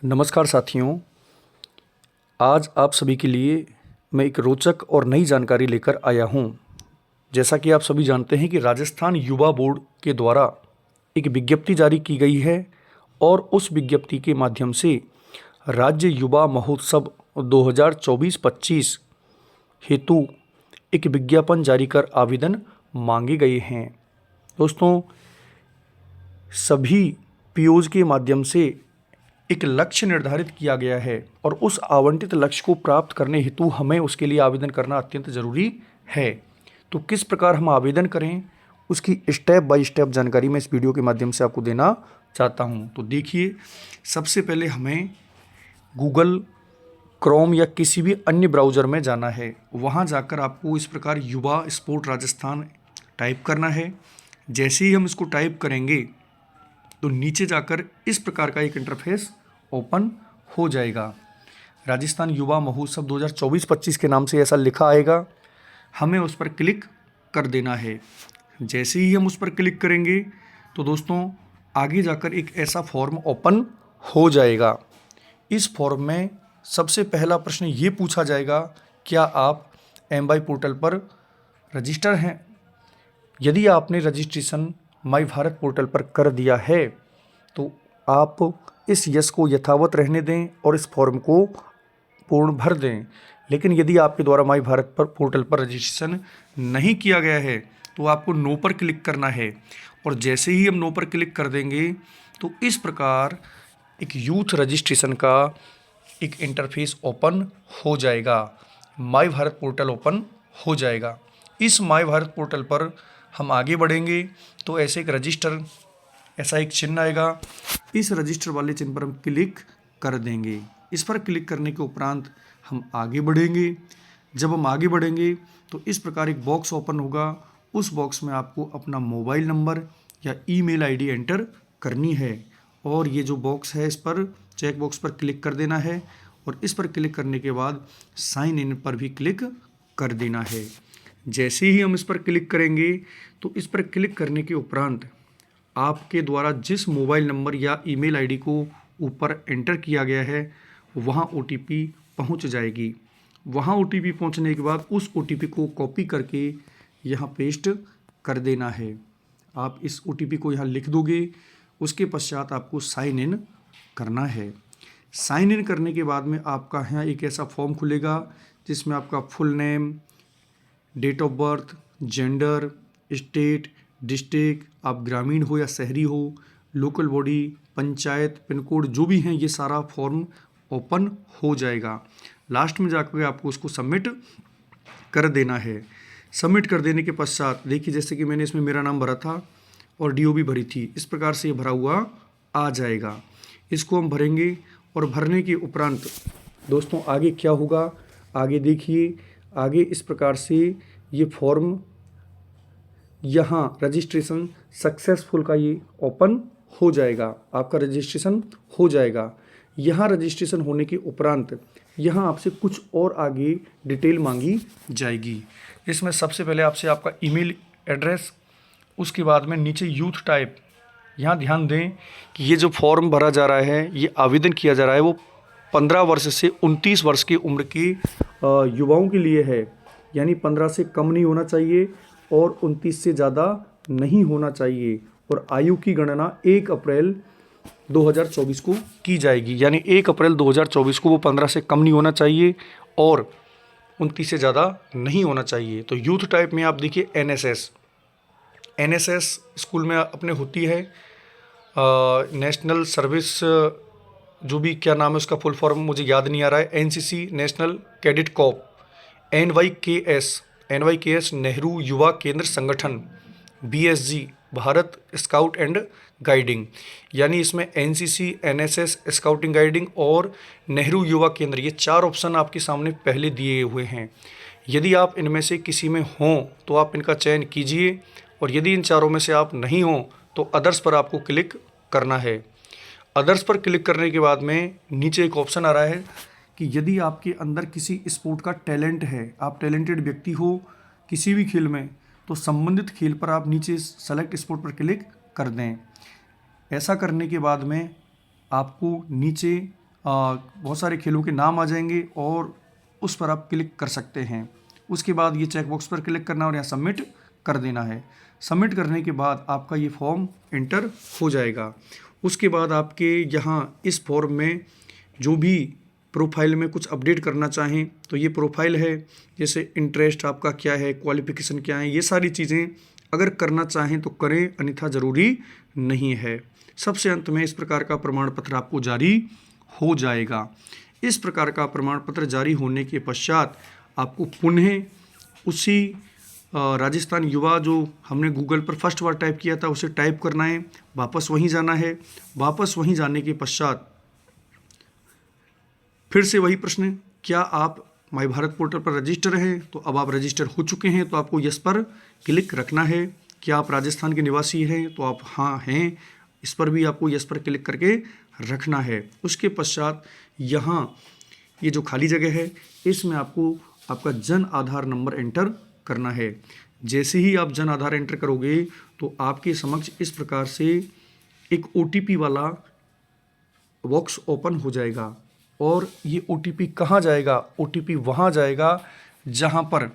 नमस्कार साथियों, आज आप सभी के लिए मैं एक रोचक और नई जानकारी लेकर आया हूं। जैसा कि आप सभी जानते हैं कि राजस्थान युवा बोर्ड के द्वारा एक विज्ञप्ति जारी की गई है और उस विज्ञप्ति के माध्यम से राज्य युवा महोत्सव 2024-25 हेतु एक विज्ञापन जारी कर आवेदन मांगे गए हैं। दोस्तों, सभी पीओज के माध्यम से एक लक्ष्य निर्धारित किया गया है और उस आवंटित लक्ष्य को प्राप्त करने हेतु हमें उसके लिए आवेदन करना अत्यंत ज़रूरी है। तो किस प्रकार हम आवेदन करें, उसकी स्टेप बाय स्टेप जानकारी मैं इस वीडियो के माध्यम से आपको देना चाहता हूं। तो देखिए, सबसे पहले हमें गूगल क्रोम या किसी भी अन्य ब्राउज़र में जाना है। वहां जाकर आपको इस प्रकार युवा स्पोर्ट राजस्थान टाइप करना है। जैसे ही हम इसको टाइप करेंगे तो नीचे जाकर इस प्रकार का एक इंटरफेस ओपन हो जाएगा। राजस्थान युवा महोत्सव 2024-25 के नाम से ऐसा लिखा आएगा। हमें उस पर क्लिक कर देना है। जैसे ही हम उस पर क्लिक करेंगे तो दोस्तों आगे जाकर एक ऐसा फॉर्म ओपन हो जाएगा। इस फॉर्म में सबसे पहला प्रश्न ये पूछा जाएगा, क्या आप एमवाई पोर्टल पर रजिस्टर हैं? यदि आपने रजिस्ट्रेशन माई भारत पोर्टल पर कर दिया है तो आप इस यस को यथावत रहने दें और इस फॉर्म को पूर्ण भर दें। लेकिन यदि आपके द्वारा माई भारत पर पोर्टल पर रजिस्ट्रेशन नहीं किया गया है तो आपको नो पर क्लिक करना है। और जैसे ही हम नो पर क्लिक कर देंगे तो इस प्रकार एक यूथ रजिस्ट्रेशन का एक इंटरफेस ओपन हो जाएगा। माई भारत पोर्टल ओपन हो जाएगा। इस माई भारत पोर्टल पर हम आगे बढ़ेंगे तो ऐसे एक रजिस्टर, ऐसा एक चिन्ह आएगा। इस रजिस्टर वाले चिन्ह पर हम क्लिक कर देंगे। इस पर क्लिक करने के उपरांत हम आगे बढ़ेंगे। जब हम आगे बढ़ेंगे तो इस प्रकार एक बॉक्स ओपन होगा। उस बॉक्स में आपको अपना मोबाइल नंबर या ईमेल आईडी एंटर करनी है और ये जो बॉक्स है इस पर चेक बॉक्स पर क्लिक कर देना है और इस पर क्लिक करने के बाद साइन इन पर भी क्लिक कर देना है। जैसे ही हम इस पर क्लिक करेंगे तो इस पर क्लिक करने के उपरांत आपके द्वारा जिस मोबाइल नंबर या ईमेल आईडी को ऊपर एंटर किया गया है वहाँ ओटीपी पहुँच जाएगी। वहाँ ओटीपी पहुँचने के बाद उस ओटीपी को कॉपी करके यहाँ पेस्ट कर देना है। आप इस ओटीपी को यहाँ लिख दोगे। उसके पश्चात आपको साइन इन करना है। साइन इन करने के बाद में आपका यहाँ एक ऐसा फॉर्म खुलेगा जिसमें आपका full name, date of birth, gender, state, district, आप ग्रामीण हो या शहरी हो, local body, panchayat, pin code जो भी हैं ये सारा फॉर्म ओपन हो जाएगा। लास्ट में जाकर आपको उसको सबमिट कर देना है। सबमिट कर देने के पश्चात देखिए, जैसे कि मैंने इसमें मेरा नाम भरा था और डीओ भी भरी थी, इस प्रकार से ये भरा हुआ आ जाएगा। इसको हम भरेंगे और भरने के उपरांत दोस्तों आगे क्या होगा, आगे देखिए। आगे इस प्रकार से ये फॉर्म यहाँ रजिस्ट्रेशन सक्सेसफुल का ये ओपन हो जाएगा। आपका रजिस्ट्रेशन हो जाएगा। यहाँ रजिस्ट्रेशन होने के उपरांत यहाँ आपसे कुछ और आगे डिटेल मांगी जाएगी। इसमें सबसे पहले आपसे आपका ईमेल एड्रेस, उसके बाद में नीचे यूथ टाइप। यहाँ ध्यान दें कि ये जो फॉर्म भरा जा रहा है, ये आवेदन किया जा रहा है वो 15 वर्ष से 29 वर्ष की उम्र के युवाओं के लिए है। यानी 15 से कम नहीं होना चाहिए और 29 से ज़्यादा नहीं होना चाहिए। और आयु की गणना 1 अप्रैल 2024 को की जाएगी। यानी 1 अप्रैल 2024 को वो 15 से कम नहीं होना चाहिए और 29 से ज़्यादा नहीं होना चाहिए। तो यूथ टाइप में आप देखिए एनएसएस स्कूल में अपने होती है, नेशनल सर्विस, जो भी क्या नाम है उसका फुल फॉर्म मुझे याद नहीं आ रहा है, NCC national cadet Corp, NYKS Nehru युवा केंद्र संगठन, BSG Bharat scout and guiding. यानी इसमें एनसीसी, एनएसएस, स्काउटिंग गाइडिंग और नेहरू युवा केंद्र, ये 4 ऑप्शन आपके सामने पहले दिए हुए हैं। यदि आप इनमें से किसी में हों तो आप इनका चयन कीजिए और यदि इन चारों में से आप नहीं हों तो अदर्स पर आपको क्लिक करना है। अदर्स पर क्लिक करने के बाद में नीचे एक ऑप्शन आ रहा है कि यदि आपके अंदर किसी स्पोर्ट का टैलेंट है, आप टैलेंटेड व्यक्ति हो किसी भी खेल में, तो संबंधित खेल पर आप नीचे सेलेक्ट स्पोर्ट पर क्लिक कर दें। ऐसा करने के बाद में आपको नीचे बहुत सारे खेलों के नाम आ जाएंगे और उस पर आप क्लिक कर सकते हैं। उसके बाद ये चेक बॉक्स पर क्लिक करना और यहाँ सबमिट कर देना है। सबमिट करने के बाद आपका ये फॉर्म इंटर हो जाएगा। उसके बाद आपके यहाँ इस फॉर्म में जो भी प्रोफाइल में कुछ अपडेट करना चाहें तो ये प्रोफाइल है, जैसे इंटरेस्ट आपका क्या है, क्वालिफिकेशन क्या है, ये सारी चीज़ें अगर करना चाहें तो करें, अन्यथा ज़रूरी नहीं है। सबसे अंत में इस प्रकार का प्रमाण पत्र आपको जारी हो जाएगा। इस प्रकार का प्रमाण पत्र जारी होने के पश्चात आपको पुनः उसी राजस्थान युवा जो हमने गूगल पर फर्स्ट बार टाइप किया था उसे टाइप करना है, वापस वहीं जाना है। वापस वहीं जाने के पश्चात फिर से वही प्रश्न, क्या आप माई भारत पोर्टल पर रजिस्टर हैं? तो अब आप रजिस्टर हो चुके हैं तो आपको यस पर क्लिक रखना है। क्या आप राजस्थान के निवासी हैं? तो आप हाँ हैं, इस पर भी आपको यस पर क्लिक करके रखना है। उसके पश्चात यहाँ ये जो खाली जगह है इसमें आपको आपका जन आधार नंबर एंटर करना है। जैसे ही आप जन आधार एंटर करोगे तो आपके समक्ष इस प्रकार से एक OTP वाला बॉक्स ओपन हो जाएगा। और ये OTP कहाँ जाएगा? OTP वहाँ जाएगा जहाँ पर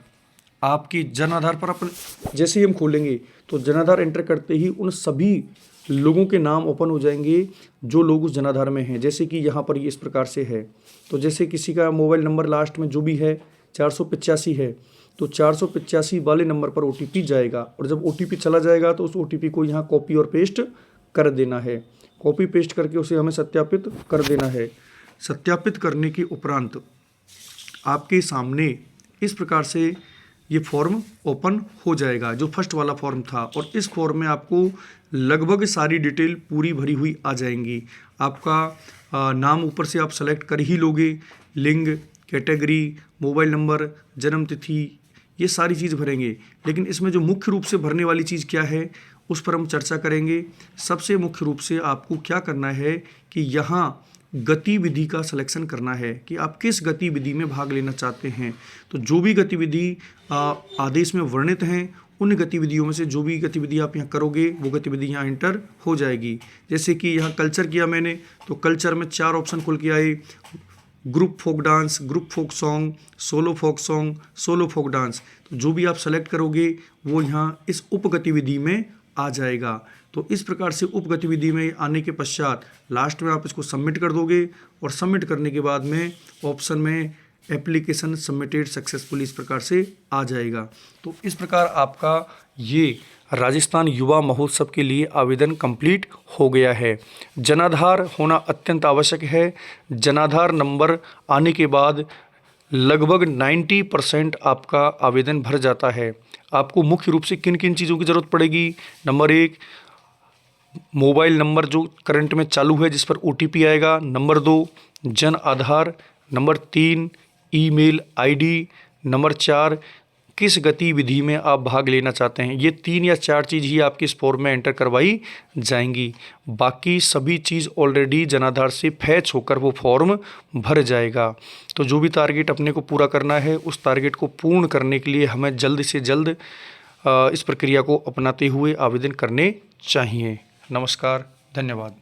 आपके जन आधार पर अपन जैसे ही हम खोलेंगे तो जन आधार एंटर करते ही उन सभी लोगों के नाम ओपन हो जाएंगे जो लोग उस जन आधार में हैं। जैसे कि यहाँ पर ये इस प्रकार से है, तो जैसे किसी का मोबाइल नंबर लास्ट में जो भी है 485 है तो 485 वाले नंबर पर OTP जाएगा। और जब OTP चला जाएगा तो उस OTP को यहाँ कॉपी और पेस्ट कर देना है। कॉपी पेस्ट करके उसे हमें सत्यापित कर देना है। सत्यापित करने के उपरांत आपके सामने इस प्रकार से ये फॉर्म ओपन हो जाएगा जो फर्स्ट वाला फॉर्म था। और इस फॉर्म में आपको लगभग सारी डिटेल पूरी भरी हुई आ जाएंगी। आपका नाम ऊपर से आप सेलेक्ट कर ही लोगे, लिंग, कैटेगरी, मोबाइल नंबर, जन्म तिथि, ये सारी चीज़ भरेंगे। लेकिन इसमें जो मुख्य रूप से भरने वाली चीज़ क्या है उस पर हम चर्चा करेंगे। सबसे मुख्य रूप से आपको क्या करना है कि यहाँ गतिविधि का सिलेक्शन करना है कि आप किस गतिविधि में भाग लेना चाहते हैं। तो जो भी गतिविधि आदेश में वर्णित हैं उन गतिविधियों में से जो भी गतिविधि आप यहाँ करोगे वो गतिविधि यहाँ इंटर हो जाएगी। जैसे कि यहाँ कल्चर किया मैंने तो कल्चर में 4 ऑप्शन खुल के आए, group folk dance, group folk song, solo folk song, solo folk dance. तो जो भी आप सेलेक्ट करोगे वो यहाँ इस उप गतिविधि में आ जाएगा। तो इस प्रकार से उप गतिविधि में आने के पश्चात लास्ट में आप इसको सबमिट कर दोगे और सबमिट करने के बाद में ऑप्शन में एप्लीकेशन सबमिटेड सक्सेसफुली इस प्रकार से आ जाएगा। तो इस प्रकार आपका ये राजस्थान युवा महोत्सव के लिए आवेदन कंप्लीट हो गया है। जनाधार होना अत्यंत आवश्यक है। जनाधार नंबर आने के बाद लगभग 90% आपका आवेदन भर जाता है। आपको मुख्य रूप से किन किन चीज़ों की ज़रूरत पड़ेगी? नंबर 1, मोबाइल नंबर जो करंट में चालू है जिस पर OTP आएगा। Number 2, Jan Aadhaar. Number 3, email ID। Number 4, किस गतिविधि में आप भाग लेना चाहते हैं। ये 3 या 4 चीज़ ही आपके इस फॉर्म में एंटर करवाई जाएंगी। बाकी सभी चीज़ ऑलरेडी जनाधार से फैच होकर वो फॉर्म भर जाएगा। तो जो भी टारगेट अपने को पूरा करना है उस टारगेट को पूर्ण करने के लिए हमें जल्द से जल्द इस प्रक्रिया को अपनाते हुए आवेदन करने चाहिए। नमस्कार, धन्यवाद।